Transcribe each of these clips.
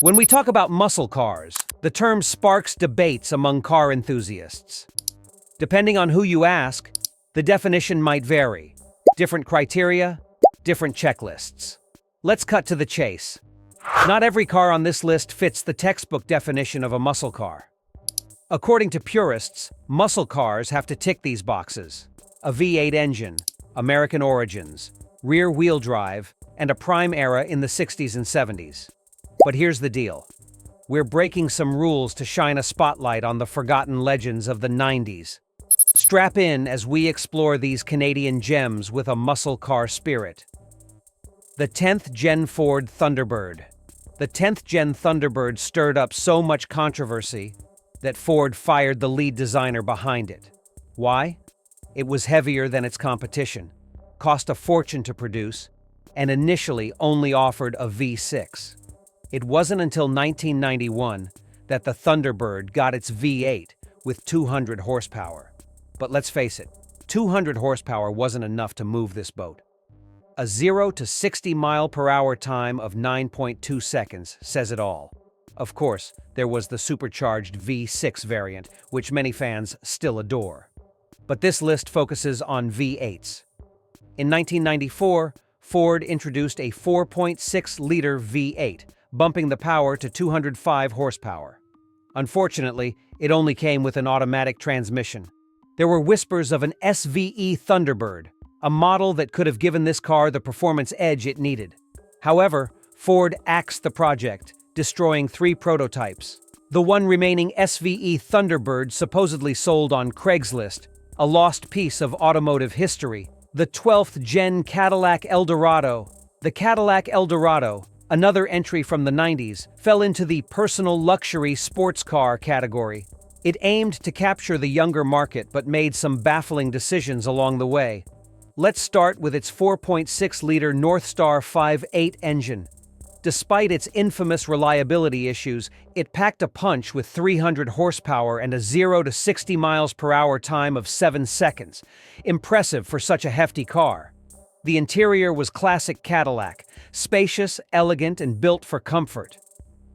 When we talk about muscle cars, the term sparks debates among car enthusiasts. Depending on who you ask, the definition might vary. Different criteria, different checklists. Let's cut to the chase. Not every car on this list fits the textbook definition of a muscle car. According to purists, muscle cars have to tick these boxes: a V8 engine, American origins, rear-wheel drive, and a prime era in the 60s and 70s. But here's the deal. We're breaking some rules to shine a spotlight on the forgotten legends of the 90s. Strap in as we explore these Canadian gems with a muscle car spirit. The 10th Gen Ford Thunderbird. The 10th Gen Thunderbird stirred up so much controversy that Ford fired the lead designer behind it. Why? It was heavier than its competition, cost a fortune to produce, and initially only offered a V6. It wasn't until 1991 that the Thunderbird got its V8 with 200 horsepower. But let's face it, 200 horsepower wasn't enough to move this boat. A 0 to 60 mile per hour time of 9.2 seconds says it all. Of course, there was the supercharged V6 variant, which many fans still adore. But this list focuses on V8s. In 1994, Ford introduced a 4.6-liter V8, bumping the power to 205 horsepower. Unfortunately, it only came with an automatic transmission. There were whispers of an SVE Thunderbird, a model that could have given this car the performance edge it needed. However, Ford axed the project, destroying 3 prototypes. The one remaining SVE Thunderbird supposedly sold on Craigslist, a lost piece of automotive history. The 12th Gen Cadillac El Dorado. The Cadillac El Dorado, another entry from the 90s, fell into the personal luxury sports car category. It aimed to capture the younger market but made some baffling decisions along the way. Let's start with its 4.6-liter Northstar 5.8 engine. Despite its infamous reliability issues, it packed a punch with 300 horsepower and a 0 to 60 miles per hour time of 7 seconds. Impressive for such a hefty car. The interior was classic Cadillac, spacious, elegant, and built for comfort.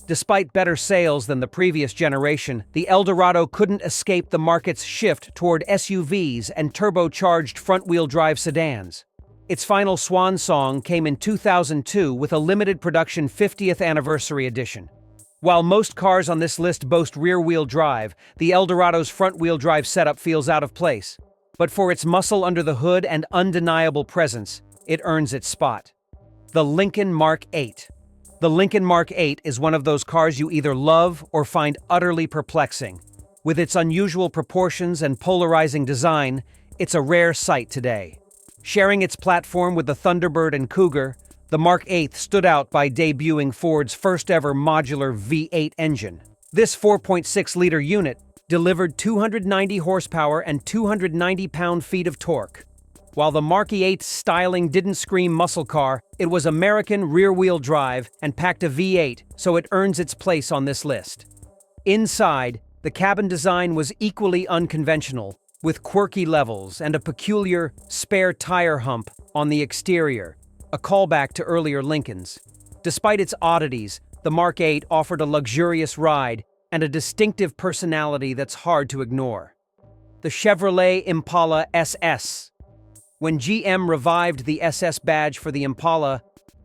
Despite better sales than the previous generation, the El Dorado couldn't escape the market's shift toward SUVs and turbocharged front-wheel drive sedans. Its final swan song came in 2002 with a limited production 50th anniversary edition. While most cars on this list boast rear-wheel drive, the El Dorado's front-wheel drive setup feels out of place. But for its muscle under the hood and undeniable presence, it earns its spot. The Lincoln Mark 8. The Lincoln Mark 8 is one of those cars you either love or find utterly perplexing. With its unusual proportions and polarizing design, it's a rare sight today. Sharing its platform with the Thunderbird and Cougar, the Mark 8 stood out by debuting Ford's first-ever modular V8 engine. This 4.6-liter unit delivered 290 horsepower and 290 pound-feet of torque. While the Mark 8's styling didn't scream muscle car, it was American rear-wheel drive and packed a V8, so it earns its place on this list. Inside, the cabin design was equally unconventional, with quirky levels and a peculiar spare tire hump on the exterior, a callback to earlier Lincolns. Despite its oddities, the Mark 8 offered a luxurious ride and a distinctive personality that's hard to ignore. The Chevrolet Impala SS. When GM revived the SS badge for the Impala,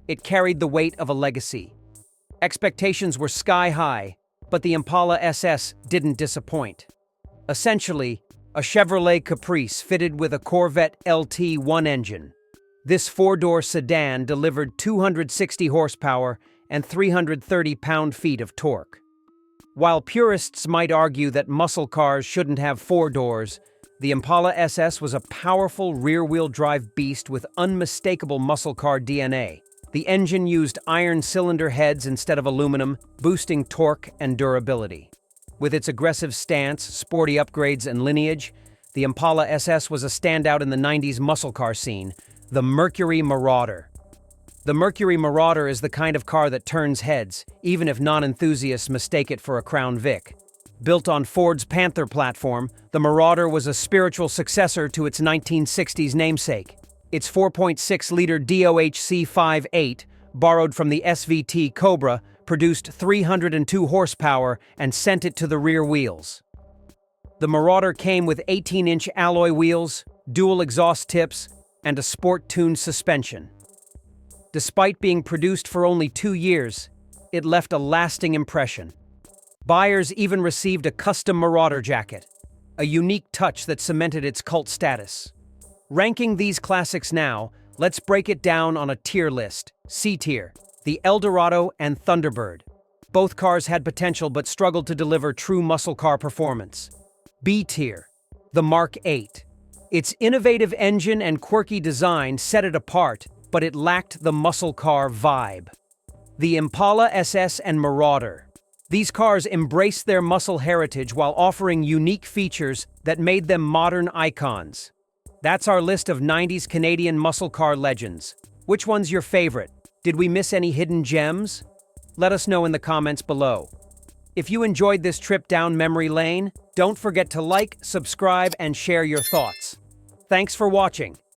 it carried the weight of a legacy. Expectations were sky-high, but the Impala SS didn't disappoint. Essentially, a Chevrolet Caprice fitted with a Corvette LT1 engine. This 4-door sedan delivered 260 horsepower and 330 pound-feet of torque. While purists might argue that muscle cars shouldn't have 4 doors, the Impala SS was a powerful rear-wheel drive beast with unmistakable muscle car DNA. The engine used iron cylinder heads instead of aluminum, boosting torque and durability. With its aggressive stance, sporty upgrades, and lineage, the Impala SS was a standout in the 90s muscle car scene, the Mercury Marauder. The Mercury Marauder is the kind of car that turns heads, even if non-enthusiasts mistake it for a Crown Vic. Built on Ford's Panther platform, the Marauder was a spiritual successor to its 1960s namesake. Its 4.6-liter DOHC 5.8, borrowed from the SVT Cobra, produced 302 horsepower and sent it to the rear wheels. The Marauder came with 18-inch alloy wheels, dual exhaust tips, and a sport-tuned suspension. Despite being produced for only 2 years, it left a lasting impression. Buyers even received a custom Marauder jacket, a unique touch that cemented its cult status. Ranking these classics now, let's break it down on a tier list. C tier, the El Dorado and Thunderbird. Both cars had potential but struggled to deliver true muscle car performance. B tier, the Mark 8. Its innovative engine and quirky design set it apart, but it lacked the muscle car vibe. The Impala SS and Marauder. These cars embraced their muscle heritage while offering unique features that made them modern icons. That's our list of 90s Canadian muscle car legends. Which one's your favorite? Did we miss any hidden gems? Let us know in the comments below. If you enjoyed this trip down memory lane, don't forget to like, subscribe, and share your thoughts. Thanks for watching.